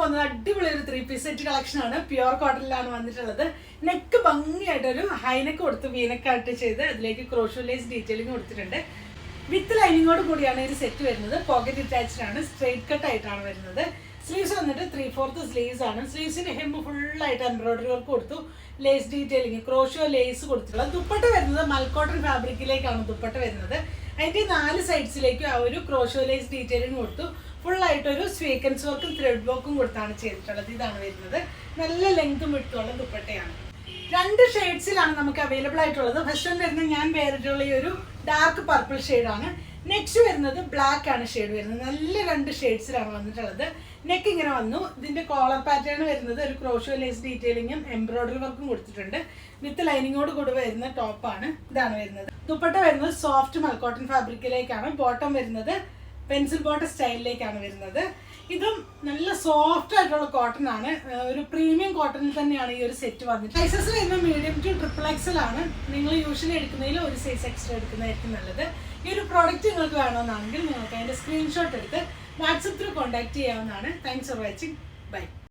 പോകുന്നത് അടിപൊളി ഒരു 3-piece സെറ്റ് കളക്ഷൻ ആണ്. പ്യുവർ കോട്ടണിലാണ് വന്നിട്ടുള്ളത്. നെക്ക് ഭംഗിയായിട്ടൊരു ഹൈനെക്ക് കൊടുത്ത് വീനക്കായിട്ട് ചെയ്ത് അതിലേക്ക് ക്രോഷോ ലേസ് ഡീറ്റെയിലിംഗ് കൊടുത്തിട്ടുണ്ട്. വിത്ത് ലൈനിങ്ങോട് കൂടിയാണ് ഈ സെറ്റ് വരുന്നത്. പോക്കറ്റ് അറ്റാച്ച്ഡ് ആണ്. സ്ട്രെയിറ്റ് കട്ട് ആയിട്ടാണ് വരുന്നത്. സ്ലീവ്സ് വന്നിട്ട് 3/4 സ്ലീവ്സ് ആണ്. സ്ലീവ്സിന് ഹെമ്പ് ഫുള്ളായിട്ട് എംബ്രോയിഡറി വർക്ക് കൊടുത്തു. ലേസ് ഡീറ്റെയിലിംഗ് ക്രോഷോ ലേസ് കൊടുത്തിട്ടുള്ളത്. ദുപ്പട്ട വരുന്നത് മൽക്കോട്ടൺ ഫാബ്രിക്കിലേക്കാണ് ദുപ്പട്ട വരുന്നത്. അതിൻ്റെ 4 സൈഡ്സിലേക്കും ആ ഒരു ക്രോഷോ ലേസ് ഡീറ്റെയിലിംഗ് കൊടുത്തു. ഫുള്ളായിട്ടൊരു സ്വീക്കൻസ് വർക്കും ത്രെഡ് വർക്കും കൊടുത്താണ് ചെയ്തിട്ടുള്ളത്. ഇതാണ് വരുന്നത്. നല്ല ലെങ്തും വിട്ടുള്ള ദുപ്പട്ടയാണ്. 2 ഷെയ്ഡ്സിലാണ് നമുക്ക് അവൈലബിൾ ആയിട്ടുള്ളത്. ഫസ്റ്റ് വൺ വരുന്നത് ഞാൻ വേറിട്ടുള്ള ഈ ഒരു ഡാർക്ക് പർപ്പിൾ ഷെയ്ഡാണ്. നെക്സ്റ്റ് വരുന്നത് ബ്ലാക്ക് ആണ് ഷെയ്ഡ് വരുന്നത്. നല്ല 2 ഷെയ്ഡ്സിലാണ് വന്നിട്ടുള്ളത്. നെക്ക് ഇങ്ങനെ വന്നു. ഇതിന്റെ കോളർ പാറ്റേൺ വരുന്നത് ഒരു ക്രോഷോ ലേസ് ഡീറ്റെയിലിങ്ങും എംബ്രോയിഡറി വർക്കും കൊടുത്തിട്ടുണ്ട്. വിത്ത് ലൈനിങ്ങോട് കൂടി വരുന്ന ടോപ്പാണ്. ഇതാണ് വരുന്നത്. ദുപ്പട്ട വരുന്നത് സോഫ്റ്റ് മൽക്കോട്ടൺ ഫാബ്രിക്കിലേക്കാണ്. ബോട്ടം വരുന്നത് പെൻസിൽ ബോട്ടം സ്റ്റൈലിലേക്കാണ് വരുന്നത്. ഇതും നല്ല സോഫ്റ്റ് ആയിട്ടുള്ള കോട്ടൺ ആണ്. ഒരു പ്രീമിയം കോട്ടണിൽ തന്നെയാണ് ഈ ഒരു സെറ്റ് വന്നിട്ട്. സൈസസ് വരുന്നത് മീഡിയം ടു XXL ആണ്. നിങ്ങൾ യൂഷ്വലി എടുക്കുന്നതിൽ ഒരു സൈസ് എക്സ്ട്രാ എടുക്കുന്നതായിരിക്കും നല്ലത്. ഈ ഒരു പ്രോഡക്റ്റ് നിങ്ങൾക്ക് വേണമെന്നാണെങ്കിൽ നിങ്ങൾക്ക് അതിൻ്റെ സ്ക്രീൻഷോട്ട് എടുത്ത് വാട്സപ്പ് ത്രൂ കോൺടാക്ട് ചെയ്യാവുന്നതാണ്. Thanks for watching. ബൈ.